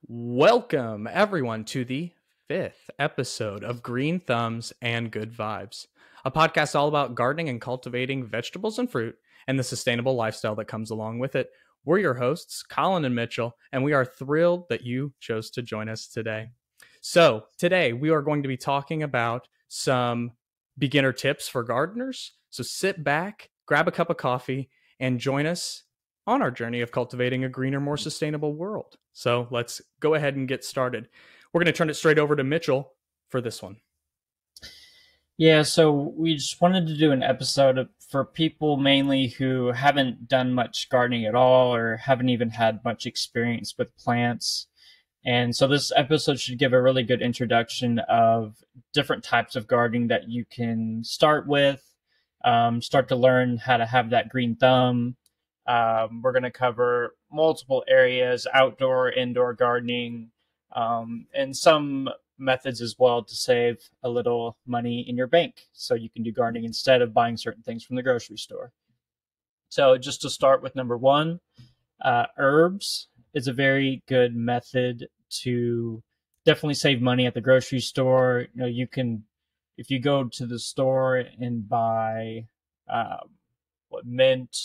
Welcome, everyone, to the fifth episode of Green Thumbs and Good Vibes, a podcast all about gardening and cultivating vegetables and fruit and the sustainable lifestyle that comes along with it. We're your hosts, Colin and Mitchell, and we are thrilled that you chose to join us today. So, today we are going to be talking about some beginner tips for gardeners. So, sit back, grab a cup of coffee, and join us on our journey of cultivating a greener, more sustainable world. So let's go ahead and get started. We're going to turn it straight over to Mitchell for this one. Yeah, so we just wanted to do an episode for people mainly who haven't done much gardening at all or haven't even had much experience with plants. And so this episode should give a really good introduction of different types of gardening that you can start with, start to learn how to have that green thumb. We're going to cover multiple areas, outdoor, indoor gardening, and some methods as well to save a little money in your bank so you can do gardening instead of buying certain things from the grocery store. So just to start with number one, herbs is a very good method to definitely save money at the grocery store. You know, you can, if you go to the store and buy mint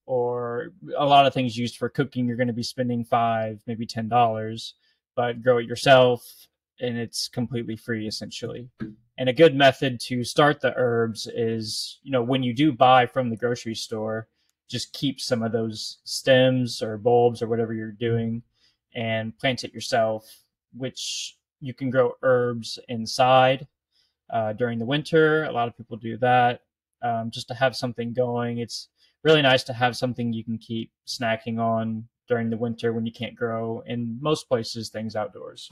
or a lot of things used for cooking, you're going to be spending $5, maybe $10, but grow it yourself and it's completely free essentially. And a good method to start the herbs is, you know, when you do buy from the grocery store, just keep some of those stems or bulbs or whatever you're doing and plant it yourself, which you can grow herbs inside during the winter. A lot of people do that just to have something going. It's really nice to have something you can keep snacking on during the winter when you can't grow in most places things outdoors.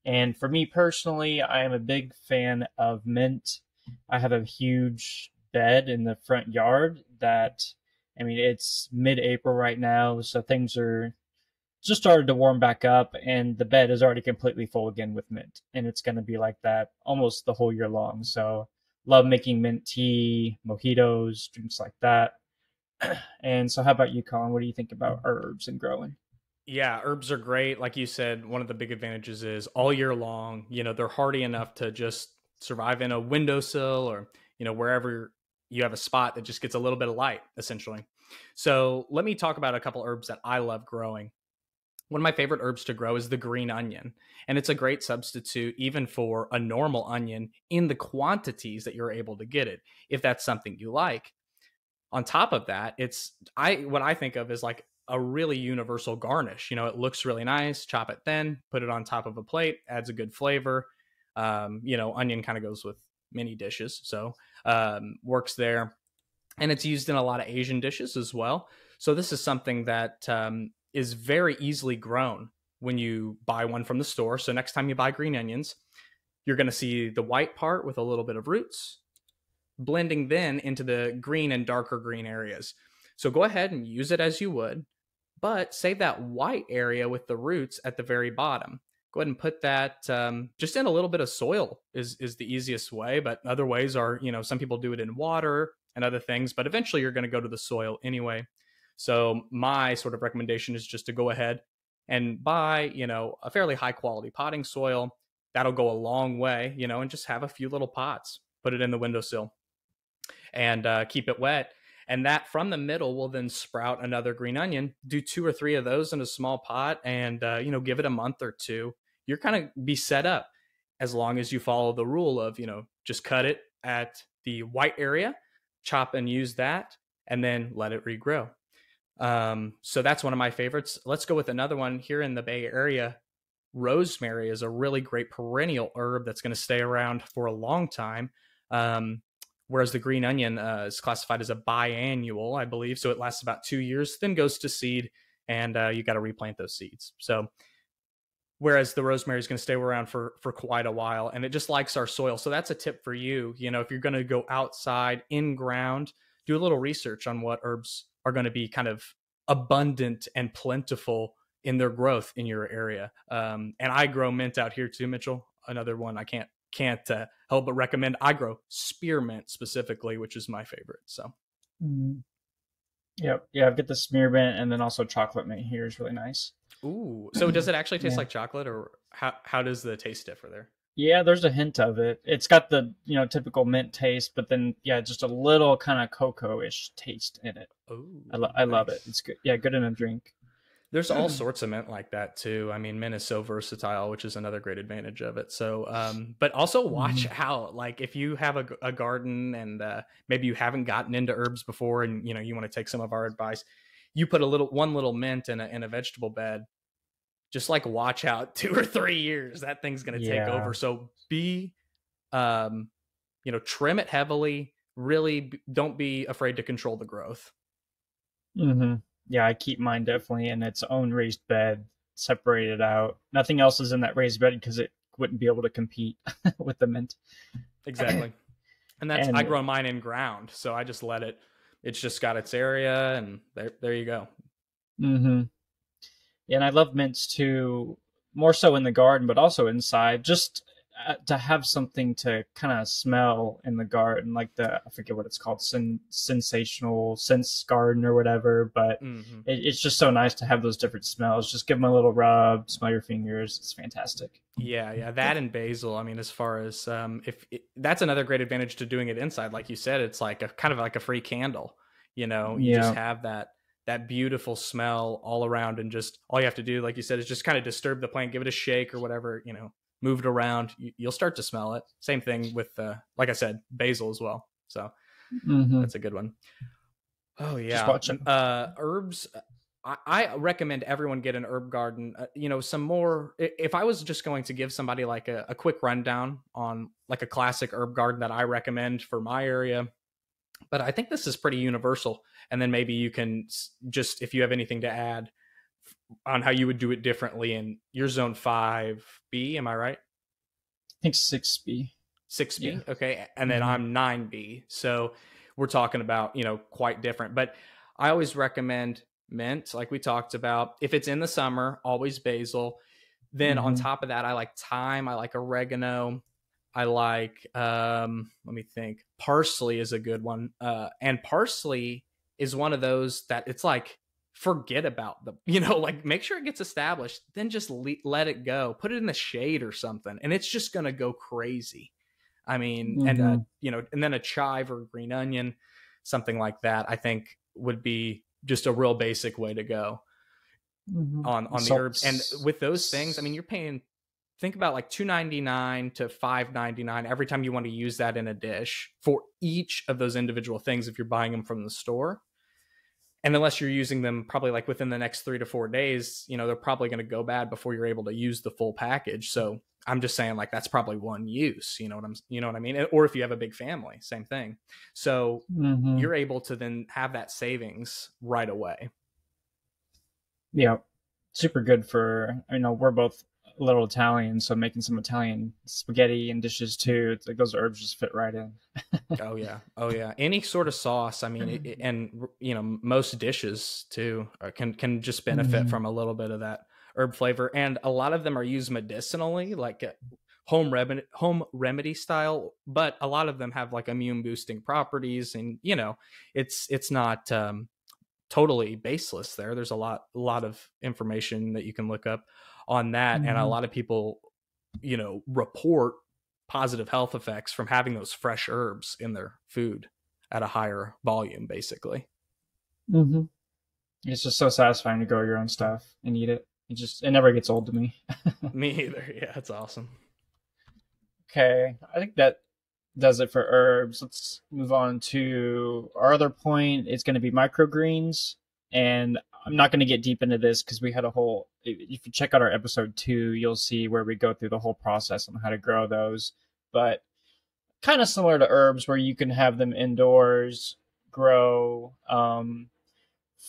And for me personally, I am a big fan of mint. I have a huge bed in the front yard that, I mean, it's mid-April right now, so things are just started to warm back up, and the bed is already completely full again with mint. And it's going to be like that almost the whole year long. So love making mint tea, mojitos, drinks like that. And so how about you, Colin? What do you think about herbs and growing? Yeah, herbs are great. Like you said, one of the big advantages is all year long, they're hardy enough to just survive in a windowsill or, wherever you have a spot that just gets a little bit of light, essentially. So let me talk about a couple herbs that I love growing. One of my favorite herbs to grow is the green onion, and it's a great substitute even for a normal onion in the quantities that you're able to get it, if that's something you like. On top of that, what I think of is like a really universal garnish. It looks really nice. Chop it thin, put it on top of a plate, adds a good flavor. Onion kind of goes with many dishes, so works there. And it's used in a lot of Asian dishes as well. So this is something that is very easily grown when you buy one from the store. So next time you buy green onions, you're going to see the white part with a little bit of roots, blending then into the green and darker green areas. So go ahead and use it as you would, but save that white area with the roots at the very bottom. Go ahead and put that just in a little bit of soil is the easiest way, but other ways are, some people do it in water and other things, but eventually you're going to go to the soil anyway. So my sort of recommendation is just to go ahead and buy, a fairly high quality potting soil. That'll go a long way, and just have a few little pots, put it in the windowsill and keep it wet. And that from the middle will then sprout another green onion. Do 2 or 3 of those in a small pot and, give it a month or two. You're kind of be set up as long as you follow the rule of, just cut it at the white area, chop and use that, and then let it regrow. So that's one of my favorites. Let's go with another one here in the Bay Area. Rosemary is a really great perennial herb that's going to stay around for a long time. Whereas the green onion is classified as a biannual, I believe. So it lasts about 2 years, then goes to seed, and you got to replant those seeds. So whereas the rosemary is going to stay around for quite a while, and it just likes our soil. So that's a tip for you. If you're going to go outside in ground, do a little research on what herbs are going to be kind of abundant and plentiful in their growth in your area. And I grow mint out here too, Mitchell. Another one I can't help but recommend. I grow spearmint specifically, which is my favorite. So, Yep, yeah, I've got the spearmint, and then also chocolate mint here is really nice. Ooh. So does it actually taste Yeah. like chocolate, or how does the taste differ there? Yeah, there's a hint of it. It's got the, typical mint taste, but then yeah, just a little kind of cocoa-ish taste in it. Oh, I love it. nice. It's good. Yeah, good in a drink. There's all sorts of mint like that too. I mean, mint is so versatile, which is another great advantage of it. So, but also watch Mhm. out. Like if you have a garden and maybe you haven't gotten into herbs before, and you want to take some of our advice, you put one little mint in a vegetable bed. Just like watch out 2 or 3 years, that thing's going to take Yeah. over. So um, trim it heavily. Really, don't be afraid to control the growth. hmm Yeah, I keep mine definitely in its own raised bed, separated out. Nothing else is in that raised bed because it wouldn't be able to compete with the mint. Exactly. And I And grow mine in ground, so I just let it. It's just got its area, and there you go. hmm and I love mints too, more so in the garden, but also inside. Just to have something to kind of smell in the garden, like I forget what it's called, sensational sense garden or whatever. But Hmm. it's just so nice to have those different smells. Just give them a little rub, smell your fingers. It's fantastic. Yeah, yeah, that and basil. I mean, as far as that's another great advantage to doing it inside. Like you said, it's like a kind of like a free candle. You just Yeah. have that beautiful smell all around, and just all you have to do, like you said, is just kind of disturb the plant, give it a shake or whatever. Move it around. You'll start to smell it. Same thing with, like I said, basil as well. So hmm that's a good one. Oh Just yeah, watch it. herbs. I recommend everyone get an herb garden. Some more. If I was just going to give somebody like a quick rundown on like a classic herb garden that I recommend for my area, but I think this is pretty universal. And then maybe you can just, if you have anything to add on how you would do it differently in your zone 5B. Am I right? I think 6B. Yeah. 6B. Okay. And then hmm I'm 9B. So we're talking about, quite different. But I always recommend mint, like we talked about. If it's in the summer, always basil. Then on hmm top of that, I like thyme, I like oregano. I like let me think. Parsley is a good one. And parsley is one of those that it's like forget about them. Like make sure it gets established, then just let it go. Put it in the shade or something, and it's just going to go crazy. I mean, and hmm and then a chive or green onion, something like that, I think would be just a real basic way to go hmm on the herbs. And Salts. with those things, I mean, you're paying, think about like $2.99 to $5.99 every time you want to use that in a dish for each of those individual things if you're buying them from the store. And unless you're using them probably like within the next 3 to 4 days, they're probably going to go bad before you're able to use the full package. So I'm just saying, like, that's probably one use. You know what I mean? Or if you have a big family, same thing. So hmm you're able to then have that savings right away. Yeah, super good for, we're both a little Italian, so making some Italian spaghetti and dishes too. It's like those herbs just fit right in. Oh yeah, oh yeah. Any sort of sauce. I mean, and most dishes too can just benefit hmm from a little bit of that herb flavor, and a lot of them are used medicinally, like home remedy style. But a lot of them have like immune boosting properties, and it's not totally baseless. There's a lot of information that you can look up on that, and a hmm lot of people report positive health effects from having those fresh herbs in their food at a higher volume, basically. hmm It's just so satisfying to grow your own stuff and eat it. It never gets old to me. Me either. Yeah, it's awesome. Okay, I think that does it for herbs. Let's move on to our other point. It's going to be microgreens, and I'm not going to get deep into this because we had a whole. If you check out our episode 2, you'll see where we go through the whole process on how to grow those. But kind of similar to herbs, where you can have them indoors, grow.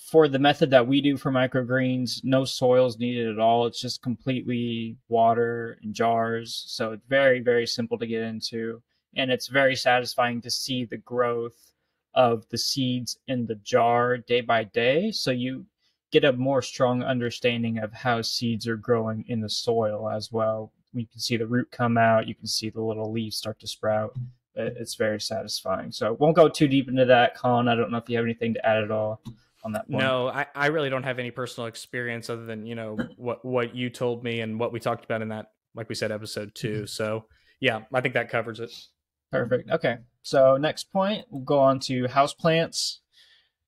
For the method that we do for microgreens, no soils needed at all. It's just completely water in jars. So it's very, very simple to get into. And it's very satisfying to see the growth of the seeds in the jar day by day. So you get a more strong understanding of how seeds are growing in the soil as well. You can see the root come out, you can see the little leaves start to sprout. It's very satisfying. So won't go too deep into that, Colin. I don't know if you have anything to add at all. on that point. No, I really don't have any personal experience other than, what you told me and what we talked about in that, like we said, episode 2. So yeah, I think that covers it. Perfect. Okay. So next point, we'll go on to houseplants.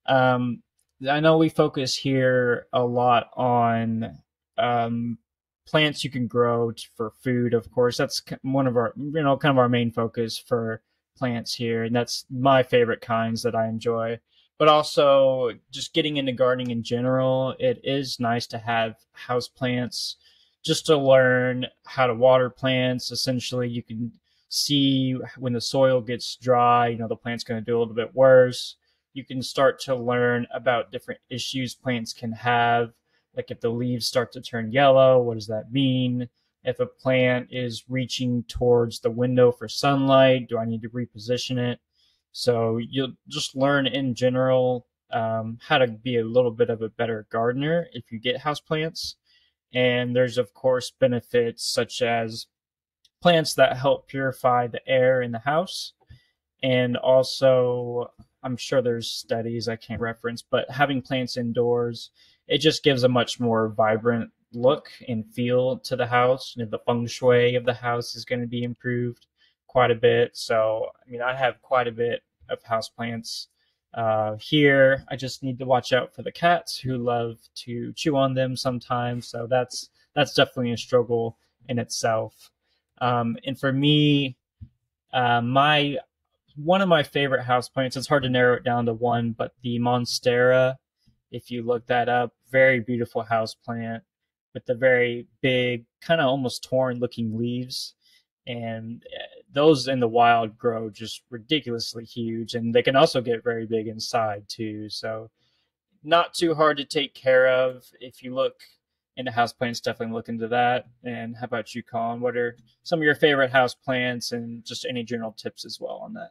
Um, I know we focus here a lot on um, plants you can grow for food. Of course, that's one of our, kind of our main focus for plants here, and that's my favorite kinds that I enjoy. But also, just getting into gardening in general, it is nice to have house plants just to learn how to water plants. Essentially, you can see when the soil gets dry, the plant's going to do a little bit worse. You can start to learn about different issues plants can have. Like if the leaves start to turn yellow, what does that mean? If a plant is reaching towards the window for sunlight, do I need to reposition it? So you'll just learn in general how to be a little bit of a better gardener if you get houseplants. And there's, of course, benefits such as plants that help purify the air in the house. And also, I'm sure there's studies I can't reference, but having plants indoors, it just gives a much more vibrant look and feel to the house. The feng shui of the house is going to be improved quite a bit. So, I have quite a bit of houseplants here. I just need to watch out for the cats who love to chew on them sometimes. So that's definitely a struggle in itself. And for me, my one of my favorite houseplants, it's hard to narrow it down to one, but the Monstera, if you look that up, very beautiful houseplant with the very big, kind of almost torn looking leaves. And those in the wild grow just ridiculously huge, and they can also get very big inside too. So not too hard to take care of. If you look into houseplants, definitely look into that. And how about you, Colin? What are some of your favorite houseplants, and just any general tips as well on that?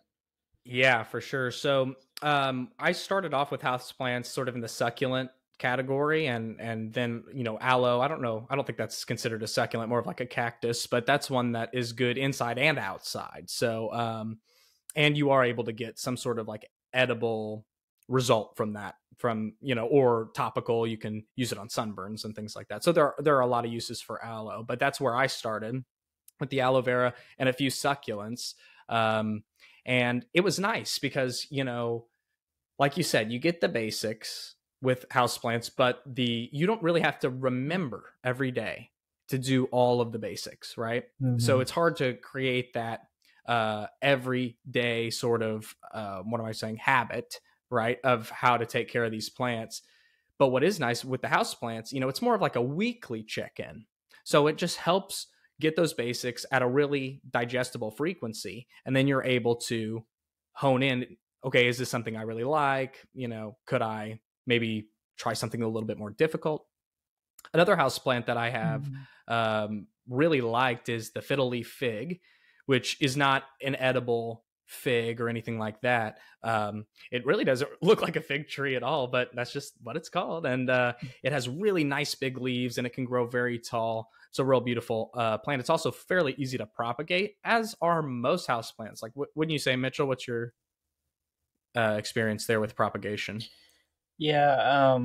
Yeah, for sure. So I started off with houseplants sort of in the succulent category, and then aloe. I don't know. I don't think that's considered a succulent, more of like a cactus, but that's one that is good inside and outside. So and you are able to get some sort of like edible result from that, or topical. You can use it on sunburns and things like that. So there are a lot of uses for aloe, but that's where I started with the aloe vera and a few succulents. And it was nice because, like you said, you get the basics with houseplants, but you don't really have to remember every day to do all of the basics, right? Mm-hmm. So it's hard to create that everyday sort of, habit, right, of how to take care of these plants. But what is nice with the houseplants, it's more of like a weekly check-in. So it just helps get those basics at a really digestible frequency, and then you're able to hone in, okay, is this something I really like? Could I maybe try something a little bit more difficult? Another houseplant that I have really liked is the fiddle leaf fig, which is not an edible fig or anything like that. It really doesn't look like a fig tree at all, but that's just what it's called. And it has really nice big leaves, and it can grow very tall. It's a real beautiful plant. It's also fairly easy to propagate, as are most houseplants. Like, wouldn't you say, Mitchell? What's your experience there with propagation? Yeah,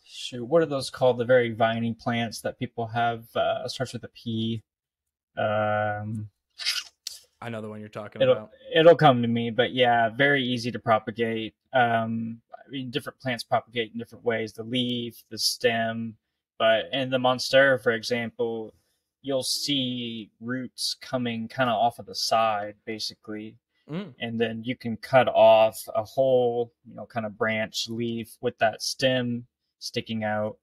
shoot, what are those called? The very viney plants that people have, starts with a P. Um, I know the one you're talking it'll about. it'll come to me, but yeah, very easy to propagate. Different plants propagate in different ways: the leaf, the stem, but in the Monstera, for example, you'll see roots coming kind of off of the side, basically, and then you can cut off a whole, kind of branch leaf with that stem sticking out,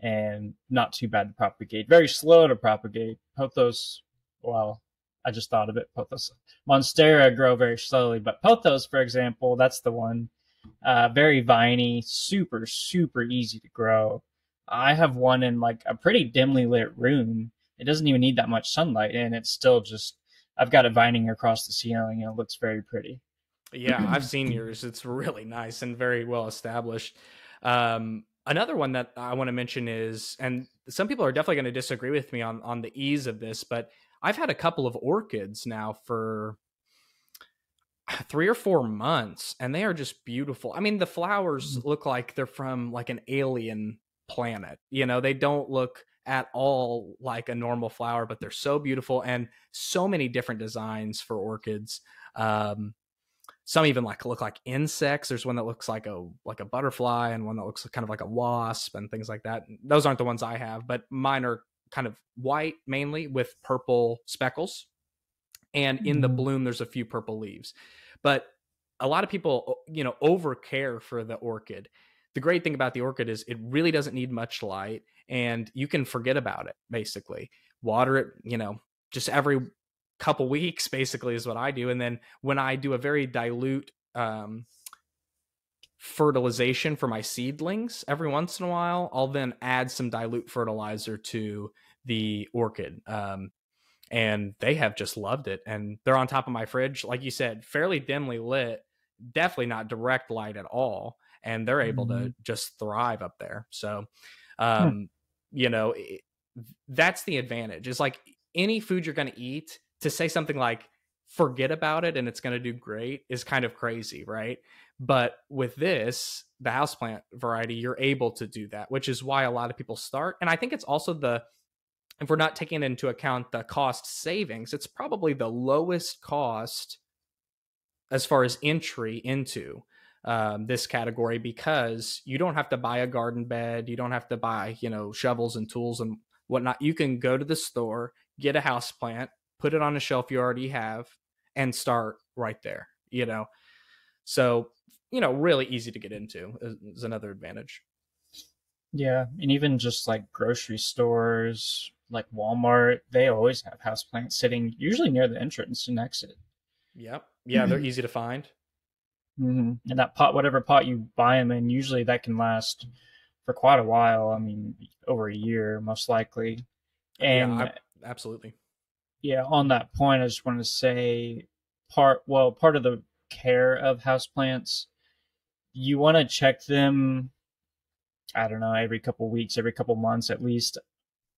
and not too bad to propagate. Very slow to propagate. Pothos, well, I just thought of it. Pothos, Monstera grow very slowly, but pothos, for example, that's the one. Very viney, super super easy to grow. I have one in like a pretty dimly lit room. It doesn't even need that much sunlight, and it's still just. I've got it vining across the ceiling, and it looks very pretty. Yeah, I've seen yours. It's really nice and very well established. Another one that I want to mention is, and some people are definitely going to disagree with me on the ease of this, but I've had a couple of orchids now for, 3 or 4 months, and they are just beautiful. I mean, the flowers Mhm. look like they're from like an alien planet. They don't look at all like a normal flower, but they're so beautiful, and so many different designs for orchids. Um, some even like look like insects. There's one that looks like a butterfly, and one that looks kind of like a wasp, and things like that. Those aren't the ones I have, but mine are kind of white mainly with purple speckles, and in the Mhm. bloom there's a few purple leaves. But a lot of people over care for the orchid. The great thing about the orchid is it really doesn't need much light, and you can forget about it. Basically water it, just every couple weeks, basically, is what I do. And then when I do a very dilute fertilization for my seedlings every once in a while, I'll then add some dilute fertilizer to the orchid. And they have just loved it, and they're on top of my fridge, like you said, fairly dimly lit, definitely not direct light at all, and they're able to Mhm. just thrive up there. So Hmm. um you know it, that's the advantage. Is like any food you're going to eat, to say something like forget about it and it's going to do great is kind of crazy, right? But with this, the houseplant variety, you're able to do that, which is why a lot of people start. And I think it's also if we're not taking into account the cost savings, it's probably the lowest cost as far as entry into this category, because you don't have to buy a garden bed, you don't have to buy shovels and tools and whatnot. You can go to the store, get a house plant, put it on a shelf you already have, and start right there. So really easy to get into is another advantage. Yeah, and even just like grocery stores, like Walmart, they always have houseplants sitting usually near the entrance and exit. Yep. Yeah, they're easy to find. And that pot, whatever pot you buy them in, usually that can last for quite a while. I mean, over a year, most likely. Yeah, And absolutely. yeah, on that point, I just want to say part of the care of houseplants, you want to check them, I don't know, every couple weeks, every couple months at least,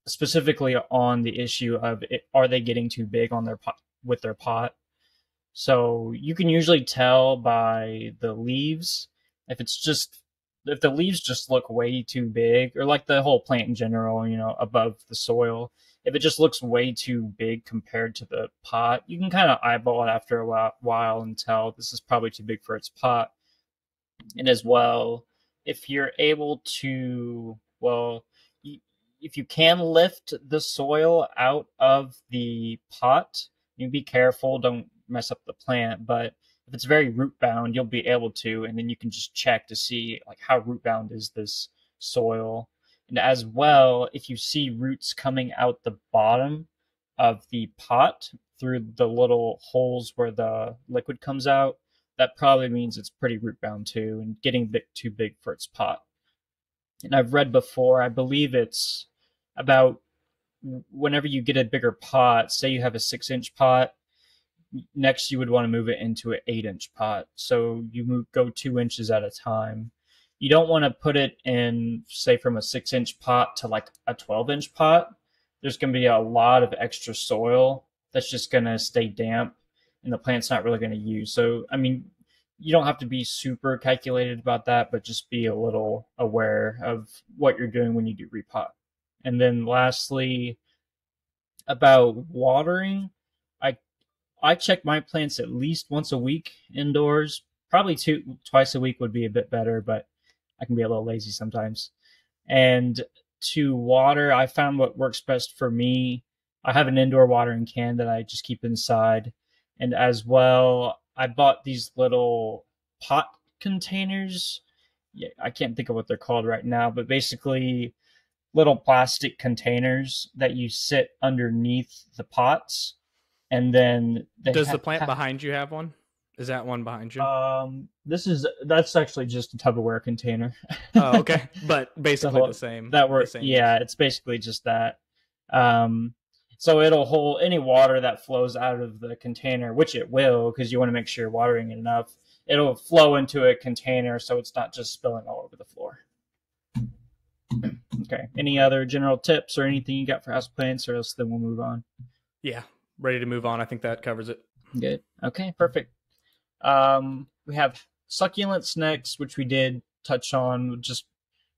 specifically on the issue of are they getting too big on their pot with their pot. So you can usually tell by the leaves if it's just if the leaves just look way too big, or like the whole plant in general, above the soil. If it just looks way too big compared to the pot, you can kind of eyeball it after a while and tell this is probably too big for its pot. And as well, if you're able to, well, if you can lift the soil out of the pot, you be careful, don't mess up the plant. But if it's very root bound, you'll be able to, and then you can just check to see like how root bound is this soil. And as well, if you see roots coming out the bottom of the pot through the little holes where the liquid comes out, that probably means it's pretty root bound too and getting a bit too big for its pot. And I've read before, I believe it's about whenever you get a bigger pot, say you have a 6-inch pot, next you would want to move it into an 8-inch pot. So you go 2 inches at a time. You don't want to put it in, say, from a 6-inch pot to like a 12-inch pot. There's going to be a lot of extra soil that's just going to stay damp and the plant's not really going to use. So, I mean, you don't have to be super calculated about that, but just be a little aware of what you're doing when you do repot. And then lastly, about watering, I I check my plants at least once a week indoors. Probably twice a week would be a bit better, but I can be a little lazy sometimes. And to water, I found what works best for me. I have an indoor watering can that I just keep inside. And as well, I bought these little pot containers. Yeah, I can't think of what they're called right now, but basically little plastic containers that you sit underneath the pots, and then they Does the plant behind you have one? Is that one behind you? that's actually just a Tupperware container. Oh, okay. But basically So the same, that the work, same yeah, use. it's basically just that. Um, so it'll hold any water that flows out of the container, which it will, because you want to make sure you're watering it enough. It'll flow into a container, so it's not just spilling all over the floor. Okay. Any Great. other general tips or anything you got for houseplants, or else then we'll move on. Yeah. Ready to move on. I think that covers it. Good. Okay. Perfect. We have succulents next, which we did touch on, just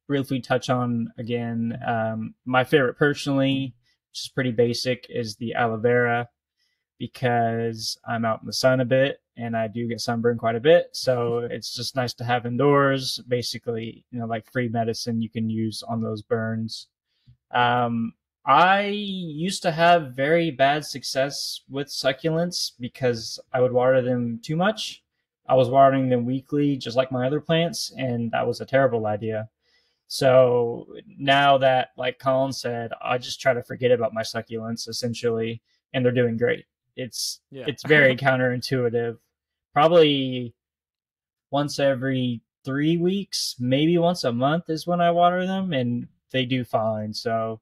briefly touch on again. My favorite personally, which is pretty basic, is the aloe vera, because I'm out in the sun a bit and I do get sunburned quite a bit. So it's just nice to have indoors, basically, like free medicine you can use on those burns. I used to have very bad success with succulents because I would water them too much. I was watering them weekly, just like my other plants, and that was a terrible idea. So now that, like Colin said, I just try to forget about my succulents essentially, and they're doing great. Yeah. It's very counterintuitive. Probably once every 3 weeks, maybe once a month is when I water them, and they do fine. So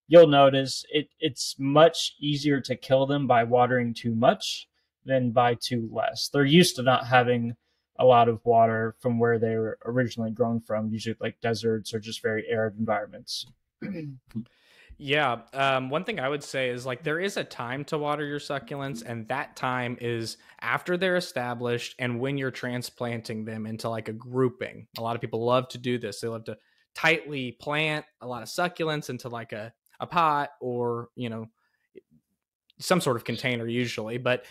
you'll notice it's much easier to kill them by watering too much than by too less. They're used to not having a lot of water from where they were originally grown from, usually like deserts or just very arid environments. Yeah. One thing I would say is like there is a time to water your succulents, and that time is after they're established and when you're transplanting them into like a grouping. A lot of people love to do this. They love to tightly plant a lot of succulents into like a pot or, some sort of container usually, but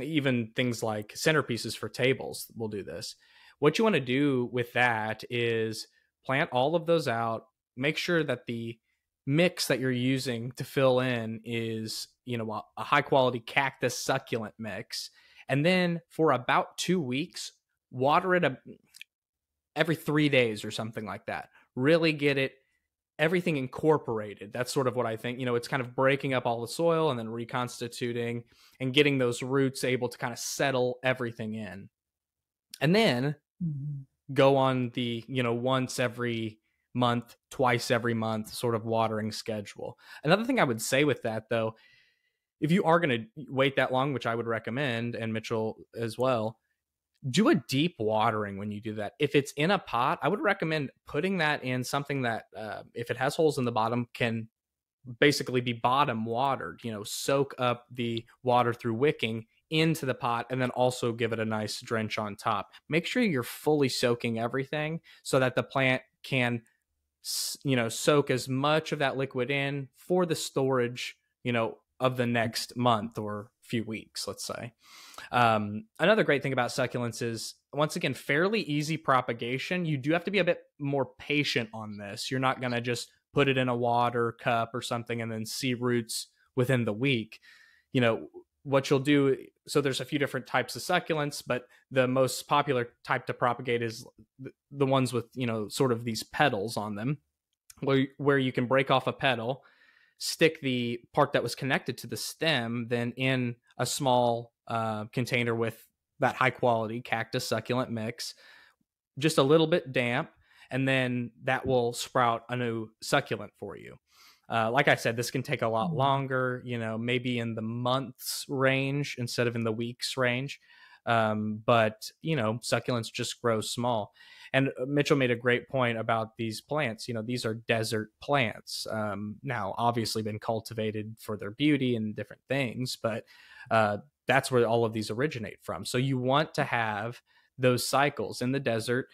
even things like centerpieces for tables will do this. What you want to do with that is plant all of those out, make sure that the mix that you're using to fill in is, a high quality cactus succulent mix. And then for about 2 weeks, water it every 3 days or something like that. Really get everything incorporated. That's sort of what I think. It's kind of breaking up all the soil and then reconstituting and getting those roots able to kind of settle everything in. And then go on the, once every month, twice every month sort of watering schedule. Another thing I would say with that, though, if you are going to wait that long, which I would recommend, and Mitchell as well, do a deep watering when you do that. If it's in a pot, I would recommend putting that in something that, if it has holes in the bottom, can basically be bottom watered, soak up the water through wicking into the pot and then also give it a nice drench on top. Make sure you're fully soaking everything so that the plant can, soak as much of that liquid in for the storage, of the next month or few weeks, let's say. Another great thing about succulents is, once again, fairly easy propagation. You do have to be a bit more patient on this. You're not going to just put it in a water cup or something and then see roots within the week. What you'll do, so there's a few different types of succulents, but the most popular type to propagate is the ones with, sort of these petals on them, where you can break off a petal, stick the part that was connected to the stem then in a small container with that high quality cactus succulent mix, just a little bit damp, and then that will sprout a new succulent for you. Like I said, this can take a lot longer, maybe in the months range instead of in the weeks range. But succulents just grow small. And Mitchell made a great point about these plants. These are desert plants. Now, obviously been cultivated for their beauty and different things, but that's where all of these originate from. So you want to have those cycles in the desert,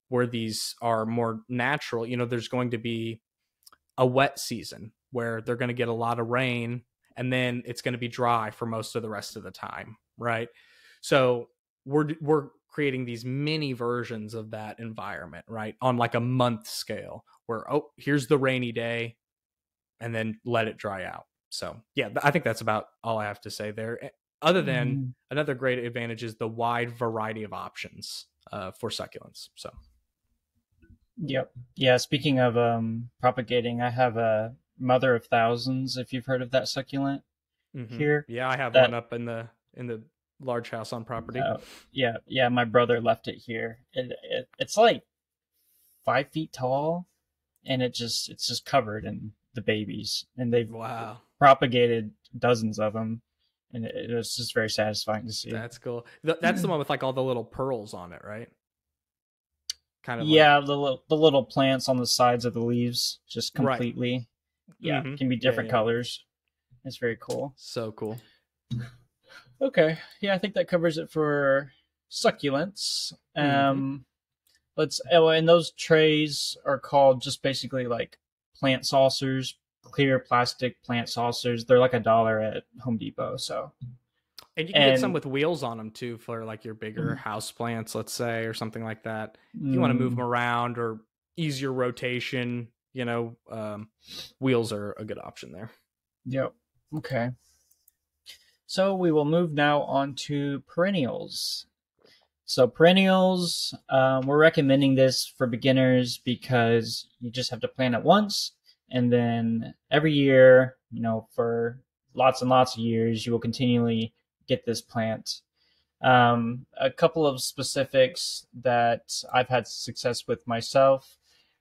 where these are more natural. There's going to be a wet season where they're going to get a lot of rain, and then it's going to be dry for most of the rest of the time, right? So we're creating these mini versions of that environment, right? On like a month scale, where, here's the rainy day, and then let it dry out. So yeah, I think that's about all I have to say there. Other than another great advantage is the wide variety of options for succulents. So. Yep. Yeah. Speaking of propagating, I have a Mother of Thousands, if you've heard of that succulent here. Yeah, I have one up in the large house on property. Yeah. My brother left it here. It's like 5 feet tall, and it's just covered in the babies, and they've propagated dozens of them, and it was just very satisfying to see. That's cool. That's the one with like all the little pearls on it, right? Kind of. Yeah, like the little plants on the sides of the leaves, just completely. Right. Yeah, can be different colors. It's very cool. So cool. Okay. Yeah, I think that covers it for succulents. Hmm. And those trays are called just basically like plant saucers, clear plastic plant saucers. They're like $1 at Home Depot. So, And you can get some and with wheels on them too for like your bigger house plants, let's say, or something like that. If you want to move them mm, around or easier rotation, wheels are a good option there. yep. Okay. So we will move now on to perennials. So perennials, we're recommending this for beginners because you just have to plant it once, and then every year, for lots and lots of years, you will continually get this plant. A couple of specifics that I've had success with myself.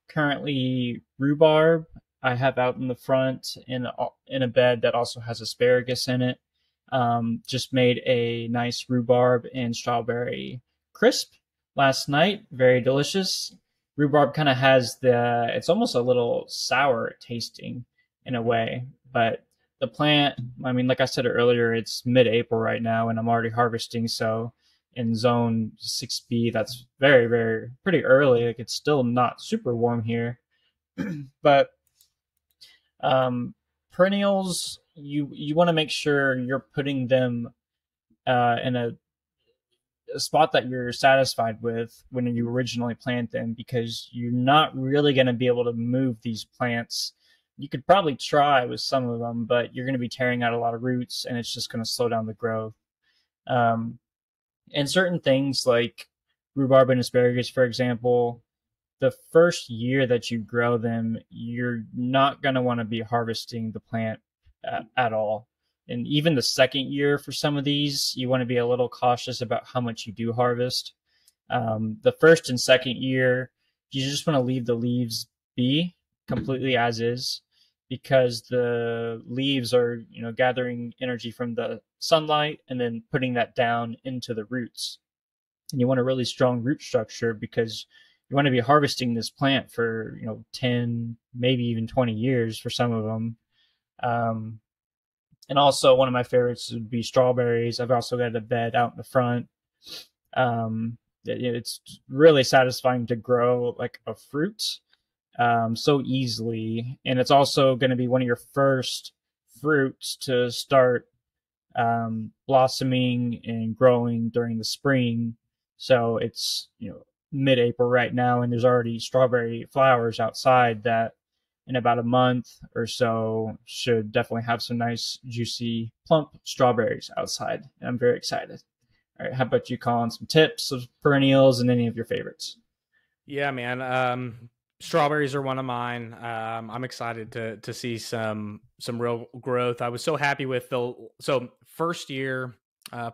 Currently, rhubarb I have out in the front in a bed that also has asparagus in it. Just made a nice rhubarb and strawberry crisp last night. Very delicious. Rhubarb kind of has it's almost a little sour tasting in a way, but the plant, I mean, like I said earlier, it's mid-April right now, and I'm already harvesting. So in zone 6B, that's very, very pretty early. Like it's still not super warm here, but um, perennials, you want to make sure you're putting them in a spot that you're satisfied with when you originally plant them, because you're not really going to be able to move these plants. You could probably try with some of them, but you're going to be tearing out a lot of roots, and it's just going to slow down the growth. Um, and certain things like rhubarb and asparagus, for example, the first year that you grow them, you're not going to want to be harvesting the plant at all. And even the second year for some of these, you want to be a little cautious about how much you do harvest. The first and second year, you just want to leave the leaves be completely as is, because the leaves are, gathering energy from the sunlight and then putting that down into the roots. And you want a really strong root structure because you want to be harvesting this plant for 10, maybe even 20 years for some of them. And also one of my favorites would be strawberries. I've also got a bed out in the front. It's really satisfying to grow like a fruit so easily, and it's also going to be one of your first fruits to start blossoming and growing during the spring. So it's mid-April right now, and there's already strawberry flowers outside that in about a month or so should definitely have some nice juicy plump strawberries outside. And I'm very excited. All right, how about you, Colin? Some tips of perennials and any of your favorites? Yeah, man. Strawberries are one of mine. I'm excited to see some real growth. I was so happy with the first year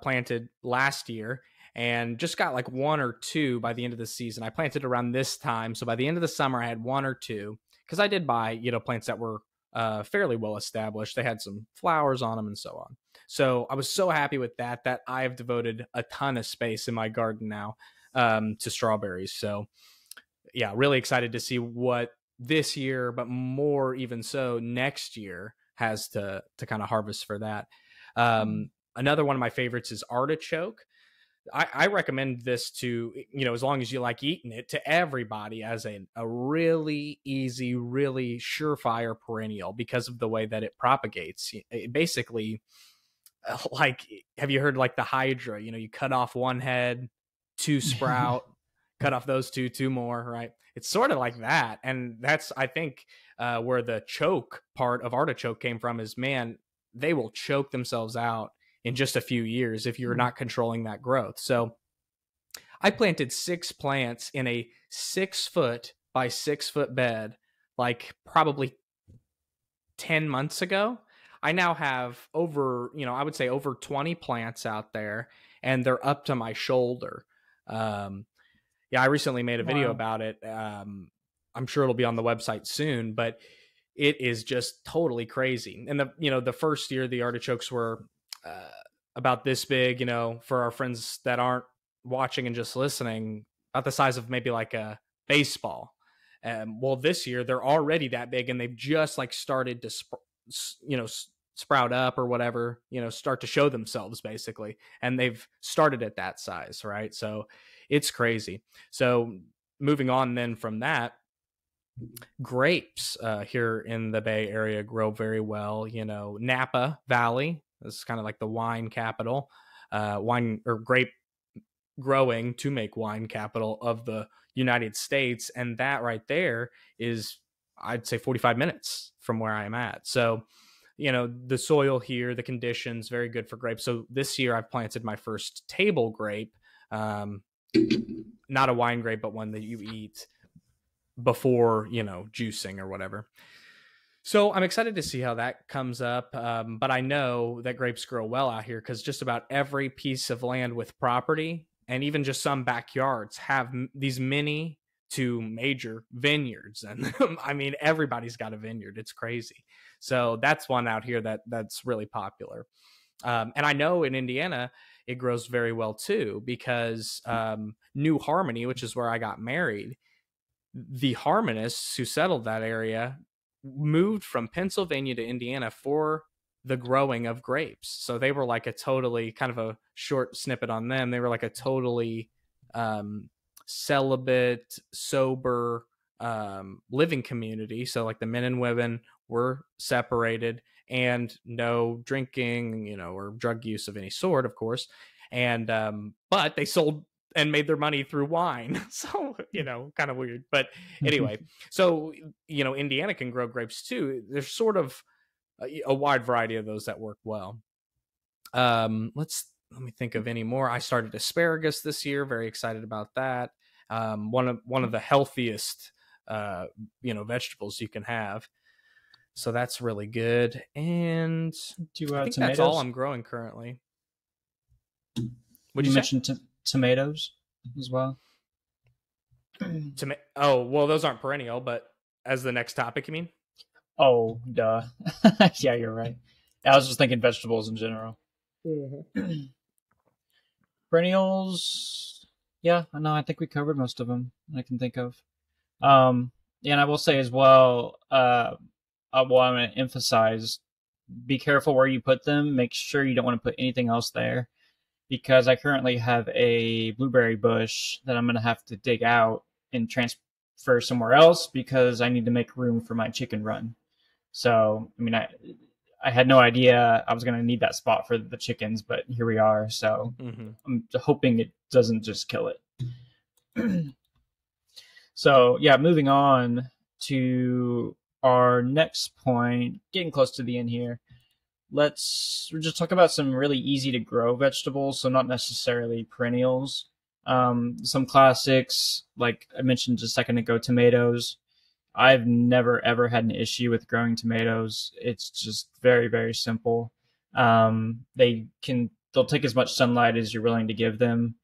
planted last year, and just got like one or two by the end of the season. I planted around this time, so by the end of the summer, I had one or two, because I did buy plants that were fairly well established. They had some flowers on them and so on. So I was so happy with that I've devoted a ton of space in my garden now to strawberries. So yeah, really excited to see what this year, but more even so next year, has to kind of harvest for that. Another one of my favorites is artichoke. I recommend this to, as long as you like eating it, to everybody as a really easy, really surefire perennial because of the way that it propagates. It basically, like, have you heard like the hydra? You cut off one head, two sprout, cut off those two more, right? It's sort of like that. And that's, I think, where the choke part of artichoke came from is, man, they will choke themselves out in just a few years if you're not controlling that growth. So I planted 6 plants in a 6 foot by 6 foot bed, like probably 10 months ago. I now have over, I would say over 20 plants out there, and they're up to my shoulder. Yeah, I recently made a video Wow. about it. I'm sure it'll be on the website soon, but it is just totally crazy. And the first year the artichokes were uh, about this big, for our friends that aren't watching and just listening, about the size of maybe like a baseball. Well, this year they're already that big, and they've just like started to, sprout up or whatever, start to show themselves basically. And they've started at that size, right? So it's crazy. So moving on then from that, grapes here in the Bay Area grow very well. Napa Valley, this is kind of like the wine capital, wine or grape growing to make wine capital of the United States. And that right there is, I'd say, 45 minutes from where I'm at. So, the soil here, the conditions, very good for grapes. So this year I've planted my first table grape, not a wine grape, but one that you eat before, juicing or whatever. So I'm excited to see how that comes up. But I know that grapes grow well out here because just about every piece of land with property and even just some backyards have these mini to major vineyards. And I mean, everybody's got a vineyard. It's crazy. So that's one out here that's really popular. And I know in Indiana, it grows very well too, because New Harmony, which is where I got married, the harmonists who settled that area moved from Pennsylvania to Indiana for the growing of grapes. So they were like a totally, kind of a short snippet on them, they were like a totally celibate, sober living community. So like the men and women were separated and no drinking, or drug use of any sort, of course. And but they sold and made their money through wine. So, kind of weird. But anyway, so, Indiana can grow grapes too. There's sort of a wide variety of those that work well. Let me think of any more. I started asparagus this year. Very excited about that. One of the healthiest, vegetables you can have. So that's really good. And Do I think tomatoes? that's all I'm growing currently. You mentioned tomatoes as well. Oh, well, those aren't perennial, but as the next topic, you mean? Oh, duh. Yeah, you're right. I was just thinking vegetables in general. Mm-hmm. Perennials, yeah, no, I think we covered most of them I can think of. And I will say as well, I'm going to emphasize, be careful where you put them. Make sure you don't want to put anything else there, because I currently have a blueberry bush that I'm going to have to dig out and transfer somewhere else because I need to make room for my chicken run. So, I mean, I had no idea I was going to need that spot for the chickens, but here we are. So I'm hoping it doesn't just kill it. So, yeah, moving on to our next point, getting close to the end here. Let's just talk about some really easy to grow vegetables, so not necessarily perennials. Some classics, like I mentioned just a second ago, tomatoes. I've never ever had an issue with growing tomatoes. It's just very, very simple. They'll take as much sunlight as you're willing to give them.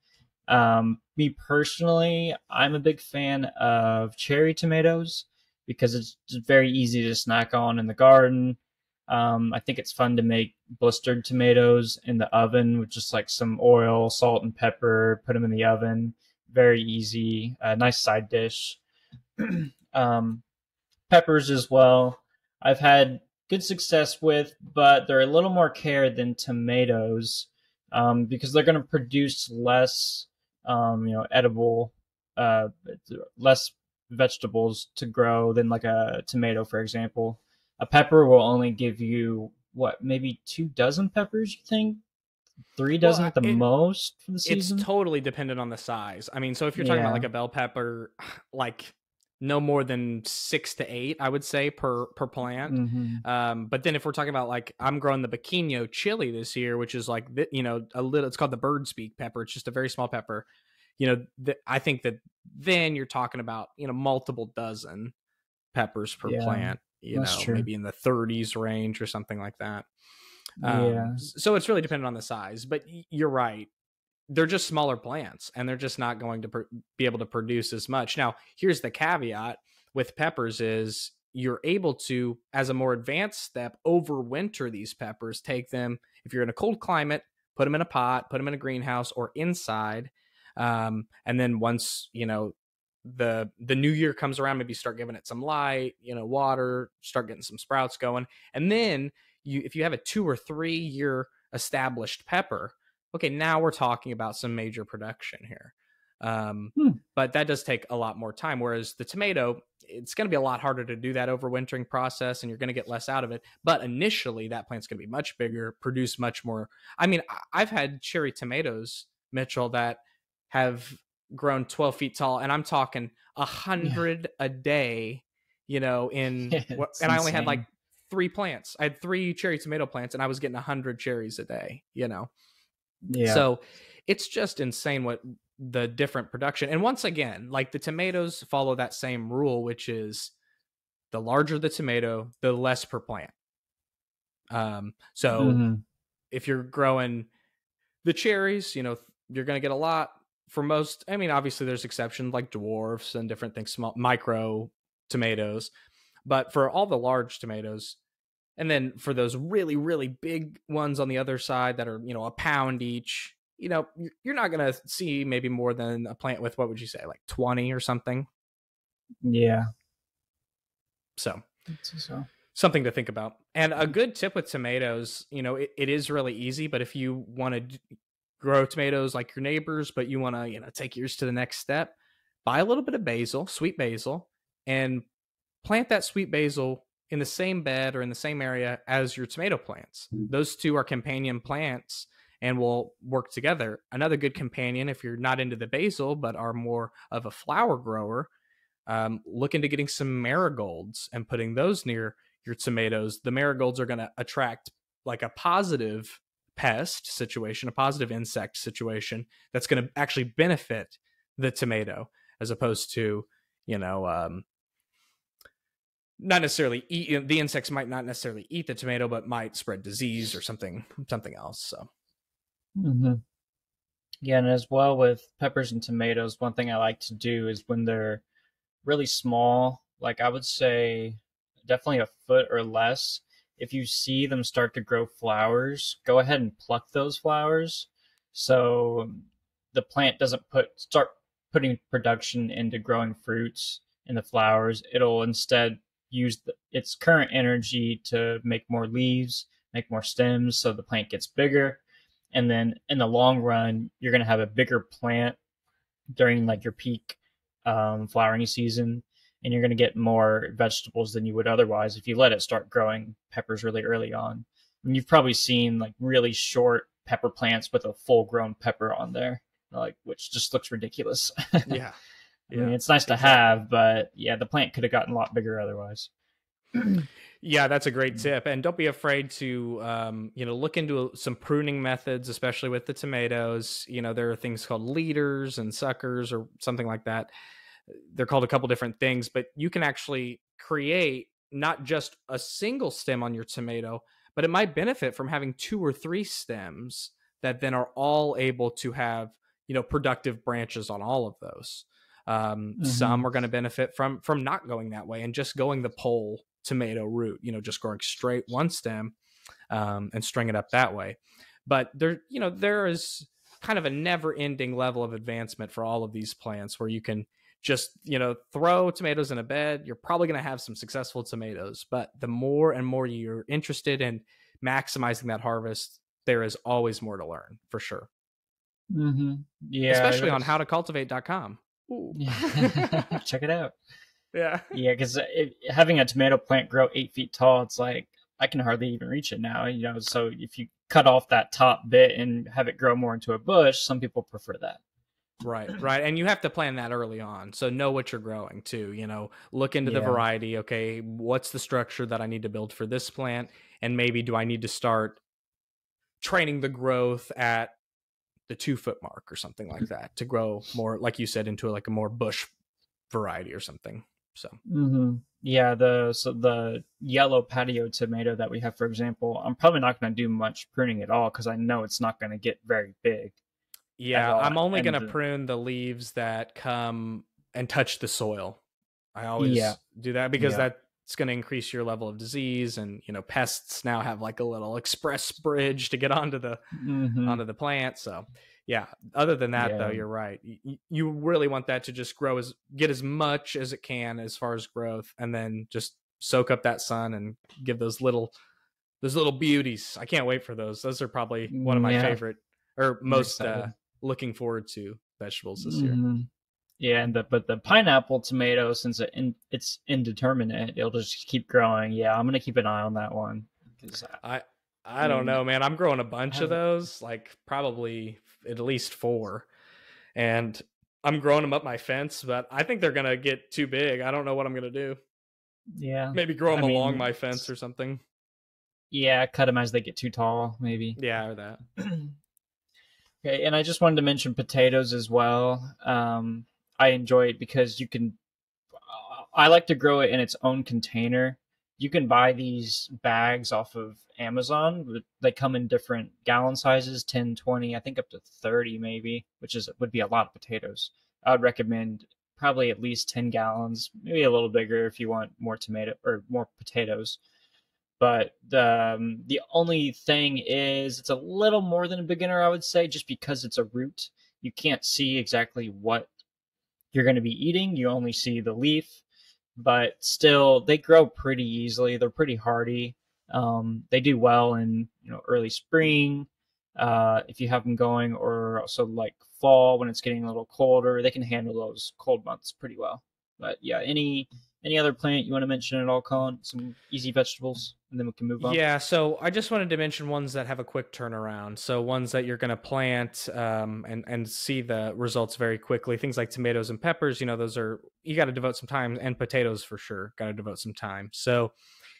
Me personally, I'm a big fan of cherry tomatoes because it's just very easy to snack on in the garden. I think it's fun to make blistered tomatoes in the oven with just like some oil, salt, and pepper. Put them in the oven. Very easy. Nice side dish. Peppers as well. I've had good success with, but they're a little more care than tomatoes because they're going to produce less, edible, less vegetables to grow than like a tomato, for example. A pepper will only give you maybe 2 dozen peppers, you think? 3 dozen at the most for the season? It's totally dependent on the size. I mean, so if you're talking about like a bell pepper, like no more than 6 to 8, I would say, per plant. Mm-hmm. But then if we're talking about like, I'm growing the Pequeño chili this year, which is like, it's called the bird speak pepper. It's just a very small pepper. I think that then you're talking about, multiple dozen peppers per plant, maybe in the 30s range or something like that. So it's really dependent on the size, but you're right. They're just smaller plants and they're just not going to be able to produce as much. Now, here's the caveat with peppers is you're able to, as a more advanced step, overwinter these peppers, take them, if you're in a cold climate, put them in a pot, put them in a greenhouse or inside. And then once, the new year comes around, maybe start giving it some light, water, start getting some sprouts going. And then if you have a 2 or 3 year established pepper, okay, now we're talking about some major production here. But that does take a lot more time. Whereas the tomato, it's going to be a lot harder to do that overwintering process, and you're going to get less out of it. But initially, that plant's going to be much bigger, produce much more. I mean, I've had cherry tomatoes, Mitchell, that have grown 12 feet tall, and I'm talking 100 a day. In and I only had like 3 plants. I had 3 cherry tomato plants, and I was getting 100 cherries a day. Yeah. So it's just insane what the different production. And once again, like the tomatoes follow that same rule, which is the larger the tomato, the less per plant. So if you're growing the cherries, you're going to get a lot for most. I mean, obviously there's exceptions like dwarfs and different things, small micro tomatoes, but for all the large tomatoes, and then for those really, really big ones on the other side that are, a pound each, you're not going to see maybe more than a plant with, what would you say, like 20 or something? Yeah. So something to think about. And a good tip with tomatoes, it is really easy, but if you want to grow tomatoes like your neighbors, but you want to, take yours to the next step, buy a little bit of basil, sweet basil, and plant that sweet basil in the same bed or in the same area as your tomato plants. Those two are companion plants and will work together. Another good companion, if you're not into the basil but are more of a flower grower, look into getting some marigolds and putting those near your tomatoes. The marigolds are going to attract like a positive pest situation, a positive insect situation that's going to actually benefit the tomato, as opposed to, not necessarily eat. The insects might not necessarily eat the tomato, but might spread disease or something else. So, yeah, and as well with peppers and tomatoes, one thing I like to do is when they're really small, like I would say definitely a foot or less, if you see them start to grow flowers, go ahead and pluck those flowers so the plant doesn't start putting production into growing fruits in the flowers. It'll instead use its current energy to make more leaves, make more stems, so the plant gets bigger. And then in the long run, you're going to have a bigger plant during like your peak flowering season, and you're going to get more vegetables than you would otherwise if you let it start growing peppers really early on. And you've probably seen like really short pepper plants with a full-grown pepper on there, like, which just looks ridiculous. Yeah. I mean, it's nice to have, but yeah, the plant could have gotten a lot bigger otherwise. Yeah, that's a great tip. And don't be afraid to, look into some pruning methods, especially with the tomatoes. There are things called leaders and suckers or something like that. They're called a couple different things, but you can actually create not just a single stem on your tomato, but it might benefit from having 2 or 3 stems that then are all able to have, productive branches on all of those. Some are going to benefit from not going that way and just going the pole tomato route, just growing straight one stem and string it up that way. But there is kind of a never ending level of advancement for all of these plants where you can just, throw tomatoes in a bed. You're probably going to have some successful tomatoes, but the more and more you're interested in maximizing that harvest, there is always more to learn, for sure. Yeah. Especially on howtocultivate.com. Yeah. Check it out. Yeah. Yeah, because having a tomato plant grow 8 feet tall, it's like I can hardly even reach it now. So if you cut off that top bit and have it grow more into a bush, some people prefer that. Right. And you have to plan that early on. So know what you're growing too. Look into the variety. Okay, what's the structure that I need to build for this plant? And maybe do I need to start training the growth at the 2-foot mark or something like that to grow more, like you said, into like a more bush variety or something. So yeah, the yellow patio tomato that we have, for example, I'm probably not going to do much pruning at all because I know it's not going to get very big. Yeah, I'm only going to prune the leaves that come and touch the soil. I always do that because that's going to increase your level of disease, and pests now have like a little express bridge to get onto the plant. So yeah, other than that though, you're right. You really want that to just get as much as it can as far as growth, and then just soak up that sun and give those those little beauties. I can't wait for those. Those are probably one of my Yeah, favorite or I'm most excited. looking forward to vegetables this year. Hmm. Yeah, and the pineapple tomato, since it's indeterminate, it'll just keep growing. Yeah, I'm gonna keep an eye on that one because I I I don't mean know, man. I'm growing a I bunch of haven't. those, like probably at least 4. And I'm growing them up my fence, but I think they're going to get too big. I don't know what I'm going to do. Yeah, Maybe grow I them along my mean, fence or something. yeah, cut them as they get too tall, maybe. Yeah, or that. Okay, and I just wanted to mention potatoes as well. I enjoy it because you can. I like to grow it in its own container. You can buy these bags off of Amazon. They come in different gallon sizes, 10, 20, I think up to 30 maybe, which is would be a lot of potatoes. I would recommend probably at least 10 gallons, maybe a little bigger if you want more tomato or more potatoes. But the only thing is, it's a little more than a beginner, I would say, just because it's a root. You can't see exactly what you're going to be eating. You only see the leaf, but still, they grow pretty easily. They're pretty hardy. They do well in early spring, if you have them going, or also like fall when it's getting a little colder. They can handle those cold months pretty well. But yeah, any other plant you want to mention at all, Colin? Some easy vegetables, and then we can move on. Yeah, so I just wanted to mention ones that have a quick turnaround. So ones that you're going to plant and see the results very quickly. Things like tomatoes and peppers, those are you got to devote some time, and potatoes for sure got to devote some time. So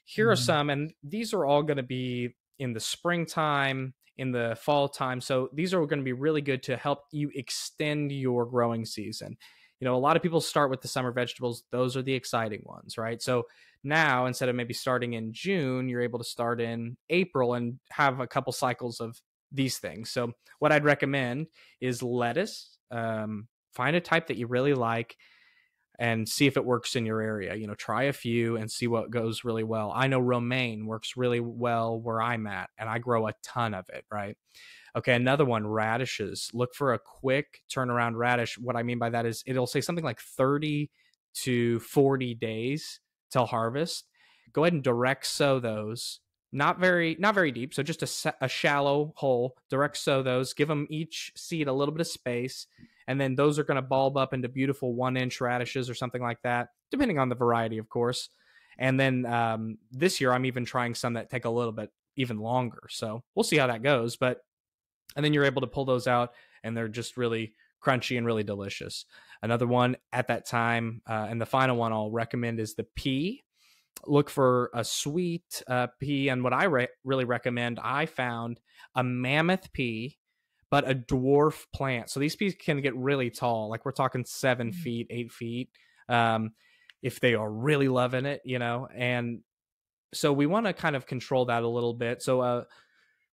here are Mhm. some, and these are all going to be in the springtime, in the fall time. So these are going to be really good to help you extend your growing season. A lot of people start with the summer vegetables; those are the exciting ones, right? So now, instead of maybe starting in June, you're able to start in April and have a couple cycles of these things. So what I'd recommend is lettuce. Find a type that you really like and see if it works in your area. Try a few and see what goes really well. I know romaine works really well where I'm at, and I grow a ton of it, right? Okay, another one, radishes. Look for a quick turnaround radish. What I mean by that is it'll say something like 30 to 40 days till harvest. Go ahead and direct sow those. Not very deep, so just a shallow hole. Direct sow those. Give them each seed a little bit of space, and then those are going to bulb up into beautiful 1-inch radishes or something like that, depending on the variety, of course. And then this year, I'm even trying some that take a little bit even longer. So we'll see how that goes. And then you're able to pull those out, and they're just really crunchy and really delicious. Another one at that time, and the final one I'll recommend is the pea. Look for a sweet pea, and what I really recommend, I found a mammoth pea, but a dwarf plant. So these peas can get really tall, like we're talking 7 feet, 8 feet, um, if they are really loving it, and so we want to kind of control that a little bit. So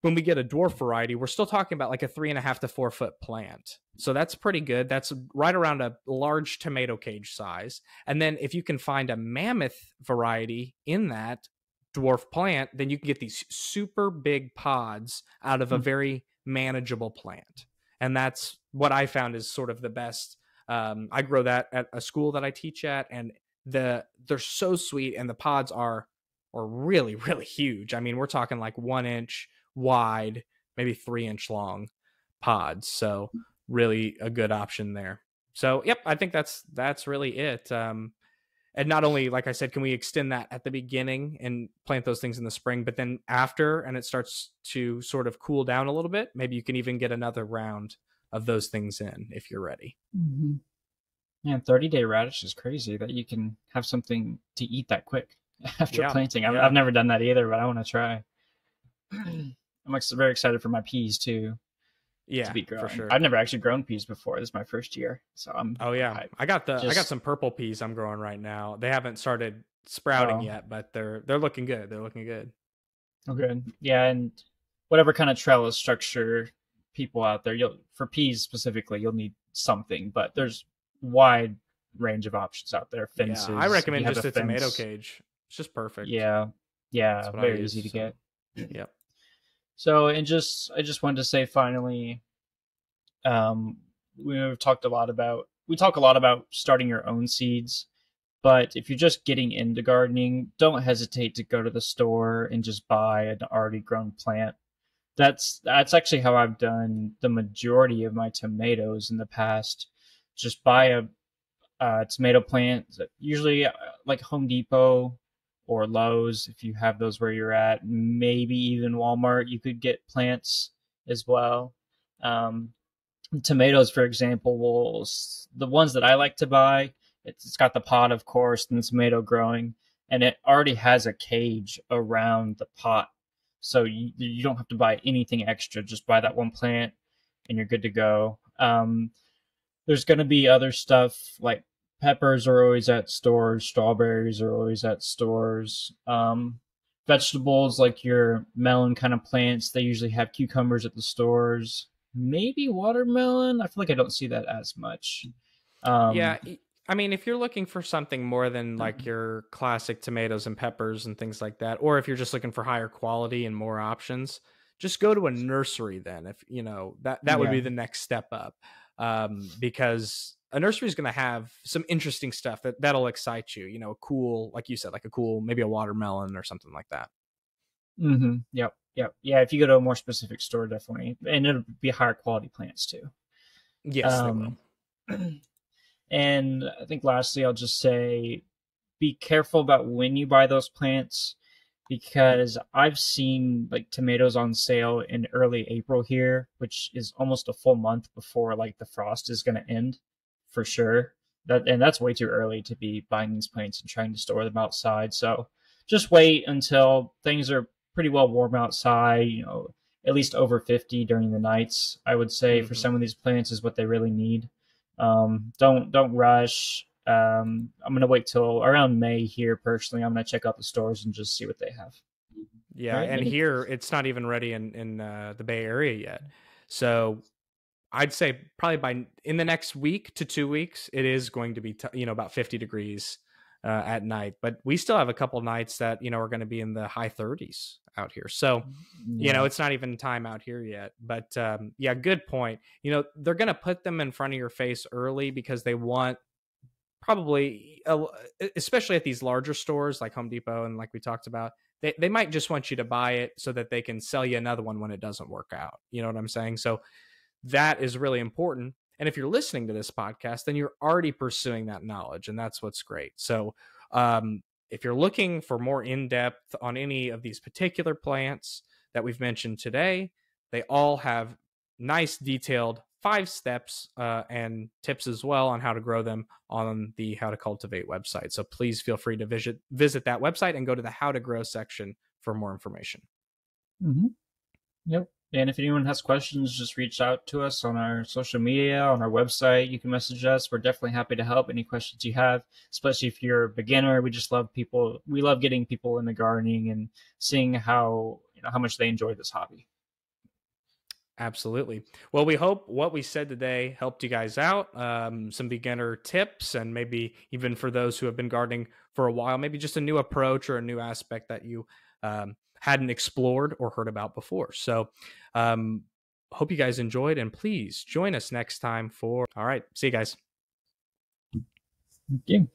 when we get a dwarf variety, we're still talking about like a 3.5 to 4 foot plant. So that's pretty good. That's right around a large tomato cage size. And then if you can find a mammoth variety in that dwarf plant, then you can get these super big pods out of a very manageable plant. And that's what I found is sort of the best. I grow that at a school that I teach at, and they're so sweet, and the pods are really, really huge. I mean, we're talking like 1 inch wide, maybe 3 inch long pods. So really a good option there. So yep, I think that's really it. And not only, like I said, can we extend that at the beginning and plant those things in the spring, but then after, and it starts to sort of cool down a little bit, maybe you can even get another round of those things in if you're ready. Mhm. Yeah, 30-day radish is crazy that you can have something to eat that quick after Yeah, planting. I've yeah, never done that either, but I want to try. Very excited for my peas too to yeah, be for growing. sure. I've never actually grown peas before. This is my first year, so Oh I'm yeah, hyped. I got Just some purple peas I'm growing right now. They haven't started sprouting oh, yet, but they're looking good. They're looking good. okay, yeah, and whatever kind of trellis structure people out there, you'll for peas specifically, you'll need something, but there's wide range of options out there. Yeah, I Fences, if you recommend have a just a tomato fence, cage. It's just perfect. yeah, That's yeah, what I very use. easy to So, get. yep. So, and I just wanted to say finally, um, we talk a lot about starting your own seeds. But if you're just getting into gardening, don't hesitate to go to the store and just buy an already grown plant. That's actually how I've done the majority of my tomatoes in the past. Just buy a tomato plant, usually like Home Depot or Lowe's if you have those where you're at. Maybe even Walmart, you could get plants as well. Um, Tomatoes, for example, the ones that I like to buy, it's got the pot, of course, and the tomato growing, and it already has a cage around the pot. So you don't have to buy anything extra. Just buy that one plant and you're good to go. There's going to be other stuff like peppers are always at stores, strawberries are always at stores. Vegetables like your melon kind of plants, they usually have cucumbers at the stores. Maybe watermelon. I feel like I don't see that as much. Yeah, I mean, if you're looking for something more than like your classic tomatoes and peppers and things like that, or if you're just looking for higher quality and more options, just go to a nursery then. If you know that would Yeah. be the next step up, because a nursery is going to have some interesting stuff that'll excite you. You know, cool, like you said, like a cool maybe a watermelon or something like that. Mm-hmm. Yep. Yep. Yeah. If you go to a more specific store, definitely, and it'll be higher quality plants too. Yes, they will. Um, and I think lastly, I'll just say, be careful about when you buy those plants because I've seen like tomatoes on sale in early April here, which is almost a full month before like the frost is going to end for sure. That's way too early to be buying these plants and trying to store them outside. So just wait until things are pretty well warm outside, at least over 50 during the nights. I would say for some of these plants is what they really need. Don't rush. I'm gonna wait till around May here. Personally, I'm gonna check out the stores and just see what they have. Yeah, Right? and here it's not even ready in the Bay Area yet. So I'd say probably in the next week to 2 weeks, it is going to be about 50 degrees at night. But we still have a couple nights that are going to be in the high 30s out here. So Yeah. it's not even time out here yet. But yeah, good point. They're going to put them in front of your face early because they want probably, especially at these larger stores like Home Depot and like we talked about, they might just want you to buy it so that they can sell you another one when it doesn't work out. You know what I'm saying? So that is really important. And if you're listening to this podcast, then you're already pursuing that knowledge. And that's what's great. So if you're looking for more in-depth on any of these particular plants that we've mentioned today, they all have nice detailed 5 steps and tips as well on how to grow them on the How to Cultivate website. So please feel free to visit that website and go to the How to Grow section for more information. Mm-hmm. Yep. And if anyone has questions, just reach out to us on our social media, on our website. You can message us. We're definitely happy to help any questions you have, especially if you're a beginner. We just love people. We love getting people into gardening and seeing how much they enjoy this hobby. Absolutely. Well, we hope what we said today helped you guys out. Some beginner tips, and maybe even for those who have been gardening for a while, maybe just a new approach or a new aspect that you hadn't explored or heard about before. So hope you guys enjoyed, and please join us next time for, all right, see you guys. Thank you.